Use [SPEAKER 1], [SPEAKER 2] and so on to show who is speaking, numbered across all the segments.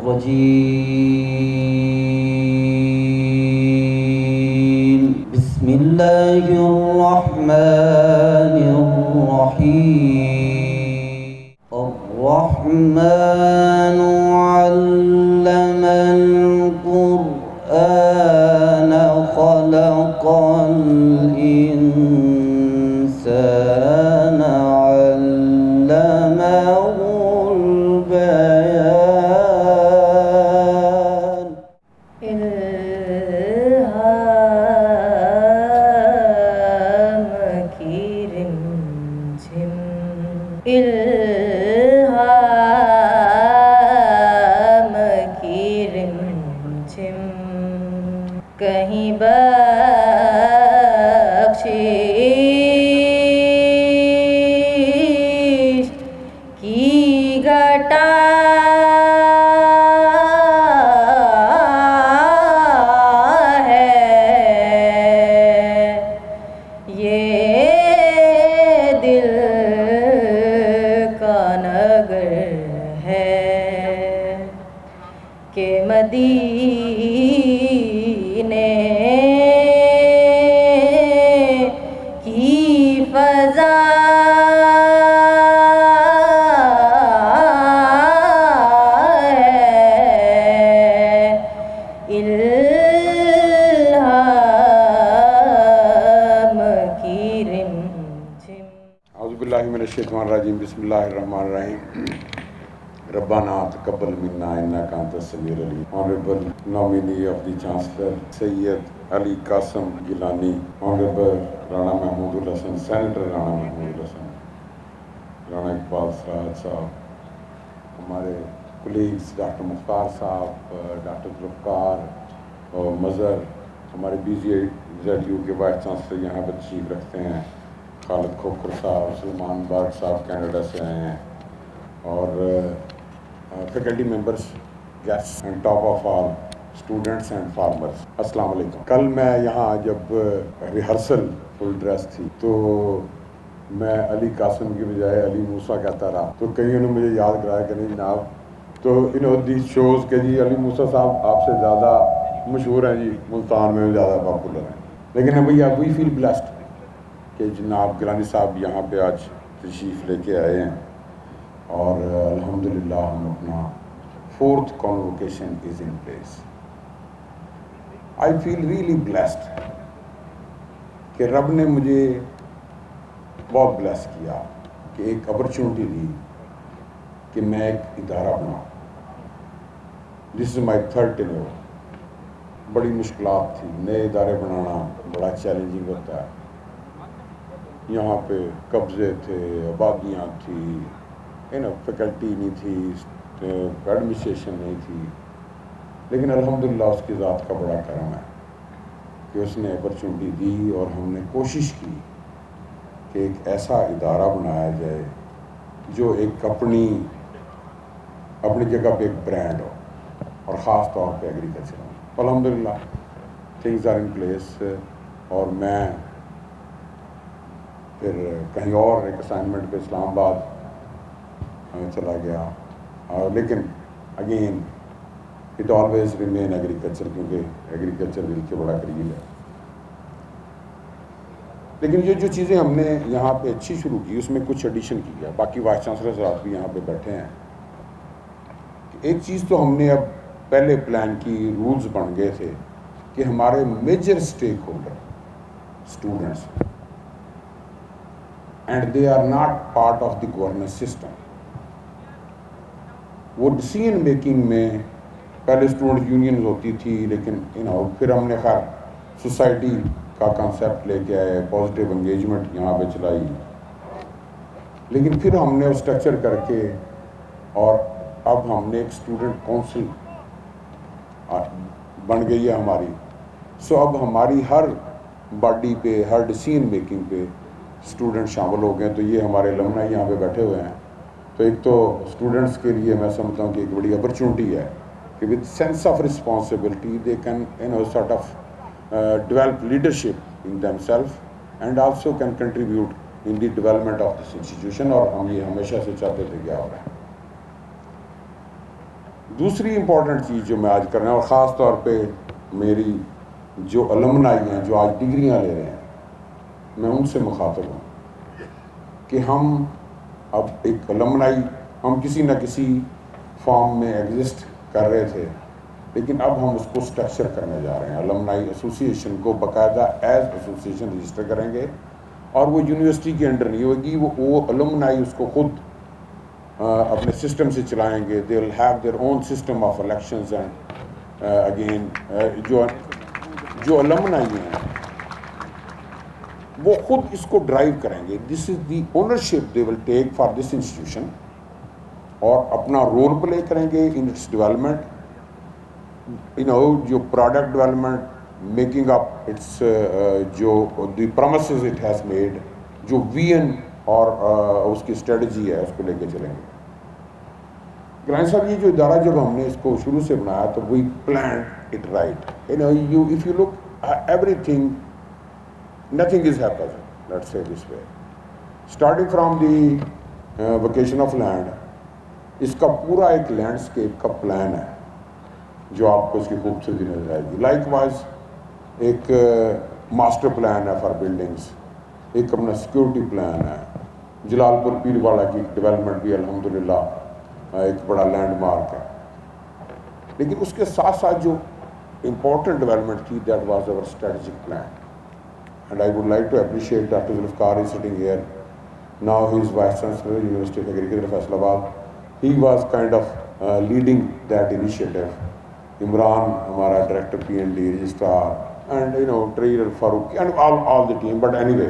[SPEAKER 1] الرجيم بسم الله الرحمن الرحيم الرحمن علم القرآن خلق الإنسان علمه البيان
[SPEAKER 2] إلهام كرمتم إلهام كرمتم کہیں بخشش کی گھٹا ہے یہ دل کا نگر ہے کہ مدینے کی فضا ہے الہام کی رمجم
[SPEAKER 3] اعوذ باللہ من الشیطان الرجیم بسم اللہ الرحمن الرحیم ربنا تقبل منا انک انت السمیع العلیم Honorable nominee of the Chancellor Sayyid Ali Qasim Gilani, Honorable Rana Mahmood Hassan, Senator Rana Mahmood Hassan, Rana Iqbal Saraj صاحب, ہمارے کولیگز ڈاکٹر مختار صاحب, ڈاکٹر ذوالفقار اور مظہر, ہمارے BZU کے وائس چانسلر یہاں پر تشریف رکھتے ہیں, خالد کھوکھر صاحب, سلمان باغ صاحب کینیڈا سے آئے ہیں, اور faculty members, guest and top of all students and farmers, السلام علیکم. کل میں یہاں جب ریہرسل فل ڈریس تھی تو میں علی قاسم کی بجائے علی موسیٰ کہتا رہا, تو کئیوں نے مجھے یاد کرایا کہ نہیں جناب, تو دیس شوز کہ جی علی موسیٰ صاحب آپ سے زیادہ مشہور ہیں جی, ملتان میں زیادہ پاپولر ہیں, لیکن بھیا وی فیل بلیسڈ کہ جناب گیلانی صاحب یہاں پہ آج تشریف لے کے آئے ہیں, اور الحمدللہ ہم اپنا 4th convocation is in place. I feel really blessed کہ رب نے مجھے بہت بلیس کیا کہ ایک اپرچونٹی دی کہ میں ایک ادارہ بناؤں. This is my 3rd tenure. بڑی مشکلات تھی, نئے ادارے بنانا بڑا چیلنجنگ ہوتا ہے. یہاں پہ قبضے تھے, آبادیاں تھی, فیکلٹی نہیں تھی, ایڈمنسٹریشن نہیں تھی, لیکن الحمدللہ اس کی ذات کا بڑا کرم ہے کہ اس نے اپرچونٹی دی اور ہم نے کوشش کی کہ ایک ایسا ادارہ بنایا جائے جو ایک اپنی جگہ پہ ایک برانڈ ہو, اور خاص طور پہ ایگریکلچر میں. الحمدللہ تھنگز آر ان پلیس, اور میں پھر کہیں اور ایک اسائنمنٹ پہ اسلام آباد چلا گیا, لیکن again it always remain agriculture, کیونکہ ایگریکلچر دل کے بڑا قریب ہے. لیکن یہ جو چیزیں ہم نے یہاں پہ اچھی شروع کی اس میں کچھ ایڈیشن کی ہے. باقی وائس چانسلر صاحب بھی یہاں پہ بیٹھے ہیں. ایک چیز تو ہم نے اب پہلے پلان کی, رولز بن گئے تھے کہ ہمارے major stakeholder students, and they are not part of the governance system. وہ ڈیسیژن میکنگ میں پہلے اسٹوڈنٹ یونینز ہوتی تھی, لیکن پھر ہم نے خیر سوسائٹی کا کانسیپٹ لے کے آئے, پازیٹیو انگیجمنٹ یہاں پہ چلائی, لیکن پھر ہم نے اسٹرکچر کر کے, اور اب ہم نے ایک اسٹوڈنٹ کونسل بن گئی ہے ہماری. سو اب ہماری ہر باڈی پہ, ہر ڈیسیژن میکنگ پہ اسٹوڈنٹ شامل ہو گئے ہیں. تو یہ ہمارے الومنائی یہاں پہ بیٹھے ہوئے ہیں. تو ایک تو اسٹوڈنٹس کے لیے میں سمجھتا ہوں کہ ایک بڑی اپرچونٹی ہے کہ with sense of responsibility they can sort of develop leadership in themselves and also can contribute in the development of this institution. اور ہم یہ ہمیشہ سے چاہتے تھے کہ آپ رہیں. دوسری امپورٹنٹ چیز جو میں آج کر رہا ہوں، اور خاص طور پہ میری جو المنائی ہیں جو آج ڈگریاں لے رہے ہیں، میں ان سے مخاطب ہوں کہ ہم اب ایک المنائی، ہم کسی نہ کسی فارم میں ایگزسٹ کر رہے تھے، لیکن اب ہم اس کو اسٹرکچر کرنے جا رہے ہیں. المنائی ایسوسیشن کو باقاعدہ ایز ایسوسیشن رجسٹر کریں گے، اور وہ یونیورسٹی کے انڈر نہیں ہوگی، وہ المنائی اس کو خود اپنے سسٹم سے چلائیں گے. They will have their own system of elections. And again جو المنائی ہیں وہ خود اس کو ڈرائیو کریں گے. This is the ownership they will take for this institution, اور اپنا رول پلے کریں گے ان اٹس ڈیولپمنٹ. جو product development, making up its جو the promises it has made, جو ویژن اور اس کی اسٹریٹجی ہے، اس کو لے کے چلیں گے. گرانی صاحب، یہ جو ادارہ جب ہم نے اس کو شروع سے بنایا تو we planned it right. If you look everything, nothing is happening, let's say this way. Starting from the vacation of land, اس کا پورا ایک لینڈسکیپ کا پلان ہے جو آپ کو اس کی خوبصورتی نظر آئے گی. لائک وائز ایک ماسٹر پلان ہے فار بلڈنگس، ایک اپنا سیکورٹی پلان ہے. جلال پور پیر والا کی ڈیولپمنٹ بھی الحمدللہ ایک بڑا لینڈ مارک ہے. لیکن اس کے ساتھ ساتھ جو امپورٹنٹ ڈیولپمنٹ تھی، that was our strategic plan. And I would like to appreciate Dr. Zulfikar is sitting here. Now he is Vice Chancellor, University of Agriculture, Faisalabad. He was kind of leading that initiative. Imran, ہمارا Director P&D, Registrar, and Trader Farooq, and all the team. But anyway,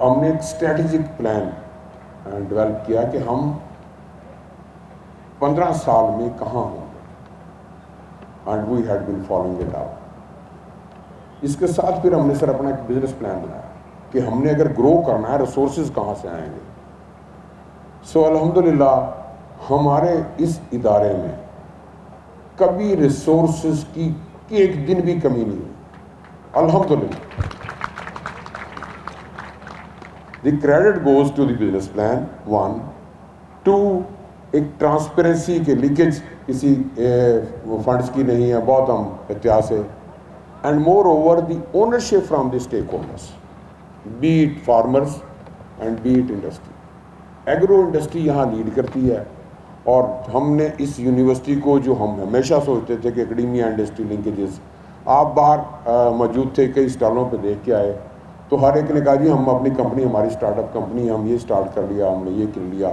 [SPEAKER 3] ہم نے ایک strategic plan develop کیا کہ ہم 15 سال میں کہاں ہوں گے. And we had been following it out. اس کے ساتھ پھر ہم نے سر اپنا ایک بزنس پلان بنایا کہ ہم نے اگر گرو کرنا ہے، ریسورسز کہاں سے آئیں گے. سو الحمدللہ ہمارے اس ادارے میں کبھی ریسورسز کی ایک دن بھی کمی نہیں ہوئی الحمدللہ. The credit goes to the business plan 1. 2, ایک ٹرانسپیرنسی کے لیکیج کسی فنڈس کی نہیں ہے، بہت ہم احتیاط سے. And moreover, the ownership from the stakeholders, be it farmers and be it industry. Agro industry یہاں لیڈ کرتی ہے، اور ہم نے اس یونیورسٹی کو، جو ہم ہمیشہ سوچتے تھے کہ اکیڈیمیا انڈسٹری لنکیجز، آپ باہر موجود تھے کئی اسٹالوں پہ دیکھ کے آئے، تو ہر ایک نے کہا جی ہم اپنی کمپنی، ہماری اسٹارٹ اپ کمپنی، ہم یہ اسٹارٹ کر لیا، ہم نے یہ کر لیا.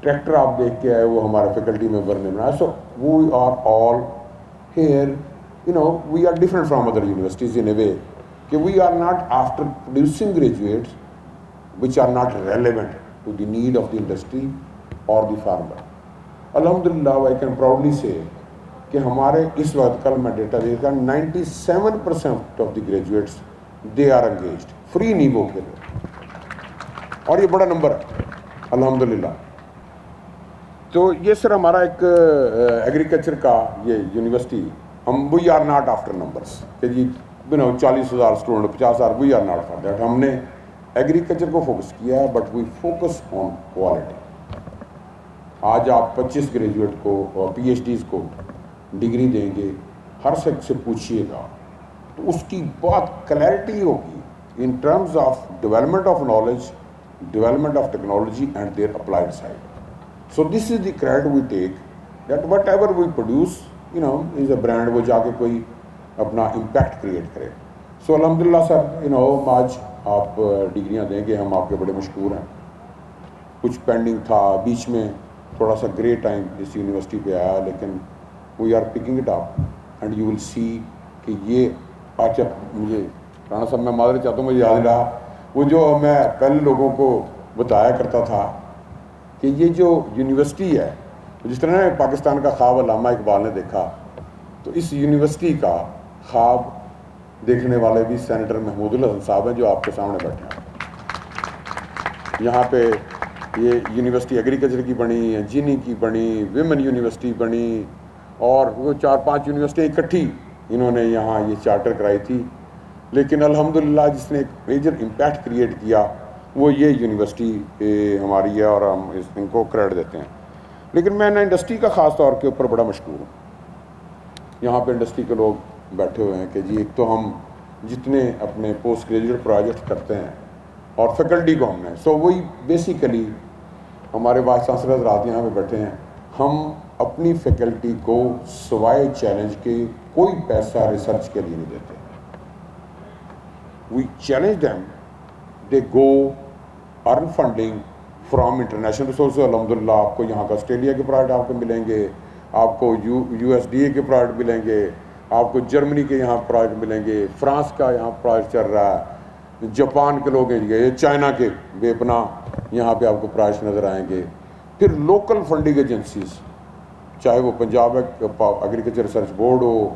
[SPEAKER 3] ٹریکٹر آپ دیکھ کے آئے، وہ ہمارے فیکلٹی ممبر نے بنایا. So we are all here. We are different from other universities in a way کہ we are not after producing graduates which are not relevant to the need of the industry or the farmer. Alhamdulillah, I can proudly say کہ ہمارے اس وقت کل میں data دیکھا 97% of the graduates they are engaged free نیبو کے لیے، اور یہ بڑا نمبر ہے الحمدللہ. تو یہ سر ہمارا ایک ایگریکلچر کا یہ یونیورسٹی، ہم we are not after numbers کہ جی 40,000 student 50,000، we are not for that. ہم نے ایگریکلچر کو فوکس کیا ہے، but we focus on quality. آج آپ 25 گریجویٹ کو پی ایچ ڈیز کو ڈگری دیں گے، ہر شخص سے پوچھیے گا تو اس کی بہت کلیئرٹی ہوگی in terms of development of knowledge, development of technology and their applied side. So this is the credit we take that whatever we produce is a brand, وہ جا کے کوئی اپنا امپیکٹ کریٹ کرے. سو الحمدللہ سر آج آپ ڈگریاں دیں گے، ہم آپ کے بڑے مشکور ہیں. کچھ پینڈنگ تھا، بیچ میں تھوڑا سا گرے ٹائم اس یونیورسٹی پہ آیا، لیکن we are picking it up and you will see کہ یہ اچھا. مجھے رانا صاحب میں معذرت چاہتا ہوں، مجھے یاد رہا وہ جو میں پہلے لوگوں کو بتایا کرتا تھا کہ یہ جو یونیورسٹی ہے، جس طرح پاکستان کا خواب علامہ اقبال نے دیکھا، تو اس یونیورسٹی کا خواب دیکھنے والے بھی سینیٹر محمود الحسن صاحب ہیں جو آپ کے سامنے بیٹھے ہیں. یہاں پہ یہ یونیورسٹی ایگریکلچر کی بنی، جینی کی بنی، ویمن یونیورسٹی بنی، اور وہ 4-5 یونیورسٹیاں اکٹھی انہوں نے یہاں یہ چارٹر کرائی تھی. لیکن الحمدللہ جس نے ایک میجر امپیکٹ کریٹ کیا وہ یہ یونیورسٹی ہماری ہے، اور ہم ان کو کریڈٹ دیتے ہیں. لیکن میں انڈسٹری کا خاص طور کے اوپر بڑا مشکور ہوں. یہاں پہ انڈسٹری کے لوگ بیٹھے ہوئے ہیں کہ جی ایک تو ہم جتنے اپنے پوسٹ گریجویٹ پروجیکٹ کرتے ہیں اور فیکلٹی کو ہم نے وہی بیسیکلی ہمارے وائس چانسلر حضرات یہاں پہ بیٹھے ہیں, ہم اپنی فیکلٹی کو سوائے چیلنج کے کوئی پیسہ ریسرچ کے لیے نہیں دیتے. We challenge them, they go earn funding from international resources. الحمدللہ آپ کو یہاں کا آسٹریلیا کے پروڈکٹ آپ کو ملیں گے, آپ کو یو ایس ڈی اے کے پروڈکٹ ملیں گے, آپ کو جرمنی کے یہاں پروڈکٹ ملیں گے, فرانس کا یہاں پروڈکٹ چل رہا ہے, جاپان کے لوگ ہیں, چائنا کے بے پناہ یہاں پہ آپ کو پروجیکٹ نظر آئیں گے. پھر لوکل فنڈنگ ایجنسیز, چاہے وہ پنجاب ایگریکلچر ریسرچ بورڈ ہو,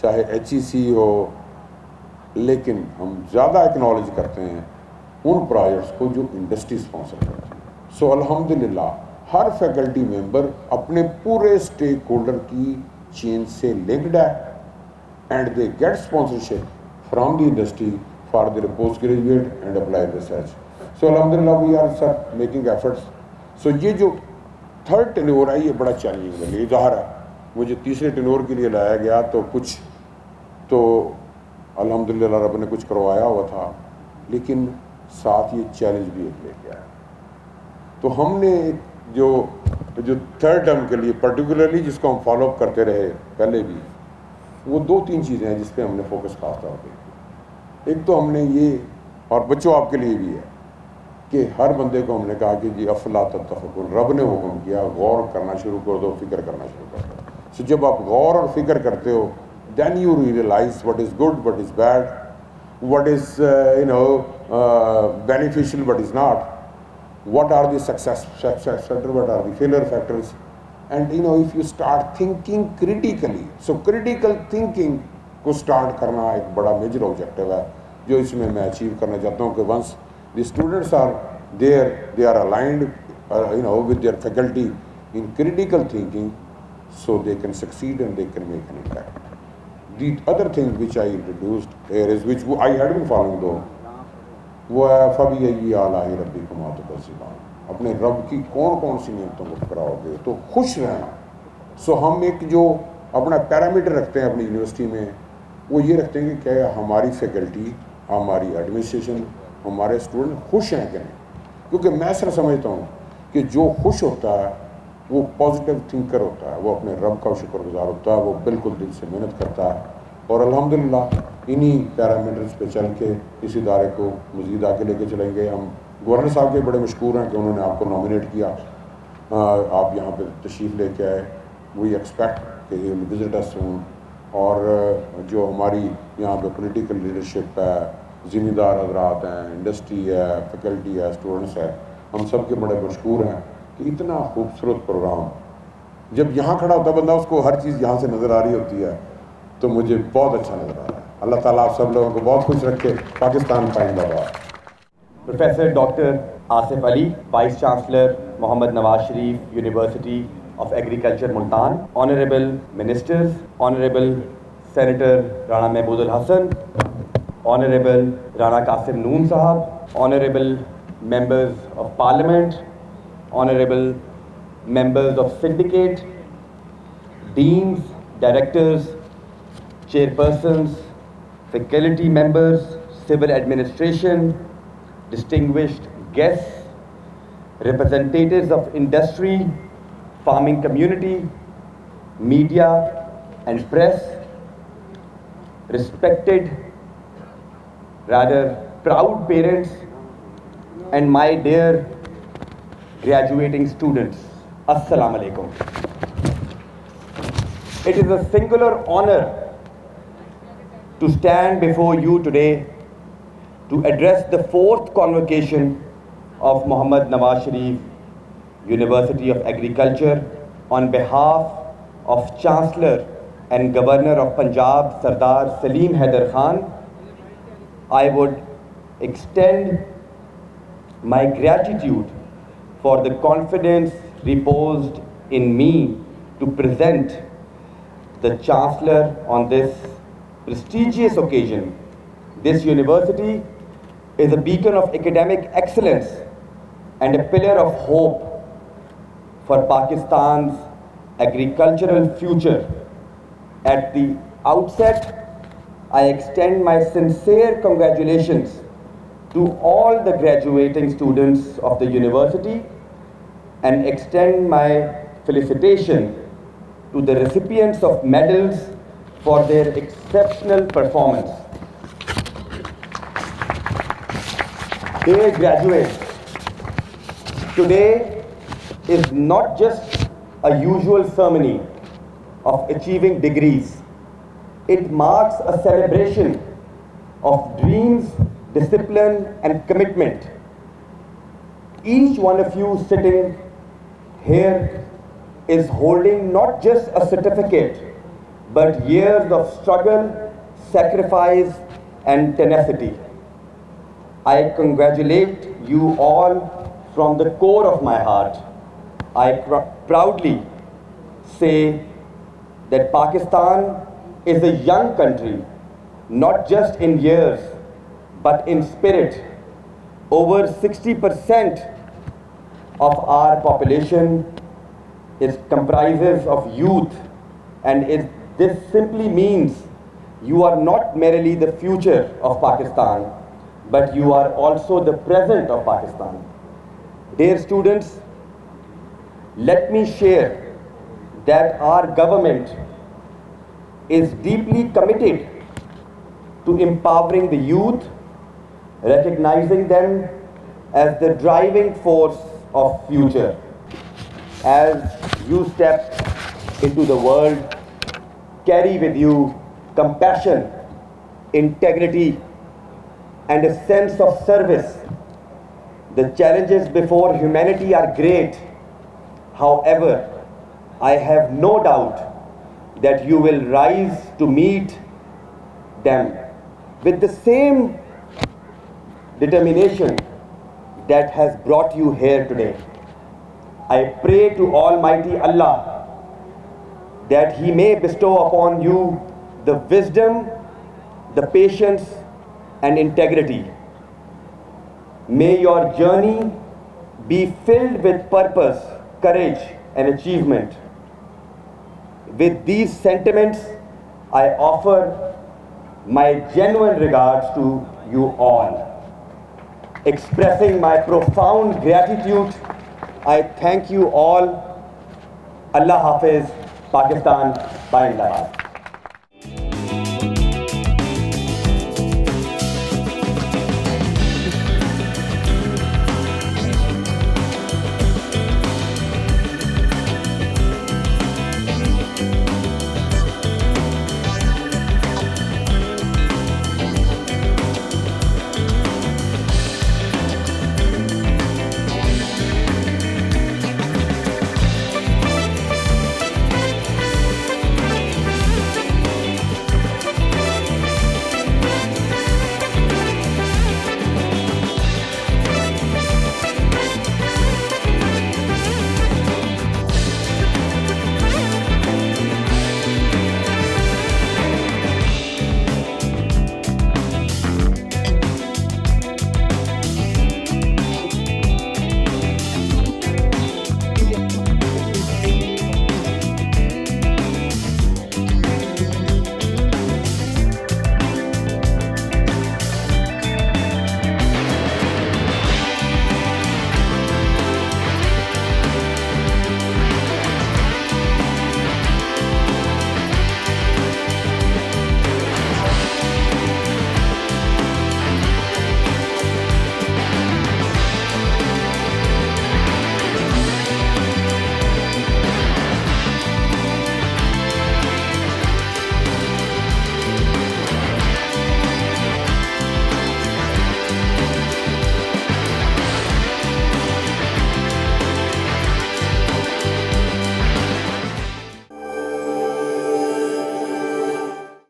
[SPEAKER 3] چاہے HEC ہو, لیکن ہم زیادہ ایکنالج کرتے ہیں ان پروجیکٹس کو جو انڈسٹری اسپانسر کرتی ہے. سو الحمدللہ ہر فیکلٹی ممبر اپنے پورے اسٹیک ہولڈر کی چین سے لنکڈ ہے, and they get sponsorship from the industry for their postgraduate and applied research. So الحمدللہ we are sir making efforts. So یہ جو تھرڈ ٹینور ہے یہ بڑا چیلنجنگ ہے. یہ ظاہر ہے مجھے تیسرے ٹینور کے لیے لایا گیا تو کچھ تو الحمدللہ رب نے کچھ کروایا ہوا تھا, لیکن ساتھ یہ چیلنج بھی ایک لے کے آیا. تو ہم نے جو تھرڈ ٹرم کے لیے پرٹیکولرلی جس کو ہم فالو اپ کرتے رہے پہلے بھی, وہ 2-3 چیزیں ہیں جس پہ ہم نے فوکس خاص طور پہ. ایک تو ہم نے یہ, اور بچوں آپ کے لیے بھی ہے, کہ ہر بندے کو ہم نے کہا کہ جی افلا تتفکرون, رب نے حکم کیا غور کرنا شروع کر دو, فکر کرنا شروع کر دو. سو جب آپ غور اور فکر کرتے ہو, then you realize what is good, what is bad, what is beneficial, what is not, what are the success factors, what are the failure factors. And if you start thinking critically, so critical thinking کو start کرنا ایک بڑا major objective ہے جو اس میں achieve کرنا چاہتا ہوں کہ once the students are there, they are aligned with their faculty in critical thinking, so they can succeed and they can make an impact. The other thing which I introduced here is, which I had been following though, وہ ہے فَبِأَيِّ آلَاءِ رَبِّكُمَا تُكَذِّبَانِ, اپنے رب کی کون کون سی نعمتوں کو ٹھکراؤ گے تو خوش رہنا. سو ہم ایک جو اپنا پیرامیٹر رکھتے ہیں اپنی یونیورسٹی میں, وہ یہ رکھتے ہیں کہ کیا ہماری فیکلٹی, ہماری ایڈمنسٹریشن, ہمارے اسٹوڈنٹ خوش ہیں کہ نہیں. کیونکہ میں سر سمجھتا ہوں کہ جو خوش ہوتا ہے وہ پازیٹیو تھنکر ہوتا ہے, وہ اپنے رب کا شکر گزار ہوتا ہے, وہ بالکل دل سے محنت کرتا ہے. اور الحمدللہ انہی پیرامیٹرز پہ چل کے اس ادارے کو مزید آگے لے کے چلیں گے. ہم گورنر صاحب کے بڑے مشکور ہیں کہ انہوں نے آپ کو نامینیٹ کیا, آپ یہاں پہ تشریف لے کے آئے. وی ایکسپیکٹ کہ ہی ول وزٹ اس سون. اور جو ہماری یہاں پہ پولیٹیکل لیڈرشپ ہے, ذمہ دار حضرات ہیں, انڈسٹری ہے, فیکلٹی ہے, اسٹوڈنٹس ہے, ہم سب کے بڑے مشکور ہیں کہ اتنا خوبصورت پروگرام جب یہاں کھڑا ہوتا ہے بندہ, اس کو ہر چیز یہاں سے نظر آ رہی ہوتی ہے, تو مجھے بہت اچھا نظر آ رہا ہے. اللہ تعالیٰ آپ سب لوگوں کو بہت خوش رکھے. پاکستان پائندہ باد.
[SPEAKER 4] Professor doctor Asif Ali, vice chancellor Muhammad Nawaz Sharif university of agriculture Multan, honourable ministers, honourable senator Rana Mahmood ul Hassan, honourable Rana Qasim Noon Sahab, honourable members of parliament, honourable members of syndicate, deans, directors, chairpersons, faculty members, civil administration, distinguished guests, representatives of industry, farming community, media and press, respected, rather proud parents, and my dear graduating students, Assalamu alaikum. It is a singular honor to stand before you today to address the 4th convocation of Muhammad Nawaz Sharif University of Agriculture on behalf of Chancellor and Governor of Punjab Sardar Salim Haider Khan. I would extend my gratitude for the confidence reposed in me to present the Chancellor on this prestigious occasion. This university is a beacon of academic excellence and a pillar of hope for Pakistan's agricultural future. At the outset, I extend my sincere congratulations to all the graduating students of the university and extend my felicitation to the recipients of medals for their exceptional performance. Dear graduates, today is not just a usual ceremony of achieving degrees. It marks a celebration of dreams, discipline, and commitment. Each one of you sitting here is holding not just a certificate, but years of struggle, sacrifice, and tenacity. I congratulate you all from the core of my heart. I proudly say that Pakistan is a young country, not just in years, but in spirit. Over 60% of our population comprises of youth, and this simply means you are not merely the future of Pakistan, but you are also the present of Pakistan. Dear students, let me share that our government is deeply committed to empowering the youth, recognizing them as the driving force of future. As you step into the world, carry with you compassion, integrity, and a sense of service. The challenges before humanity are great. However, I have no doubt that you will rise to meet them with the same determination that has brought you here today. I pray to Almighty Allah that He may bestow upon you the wisdom, the patience, and integrity. May your journey be filled with purpose, courage, and achievement. With these sentiments, I offer my genuine regards to you all. Expressing my profound gratitude, I thank you all. Allah Hafiz, Pakistan, Bye.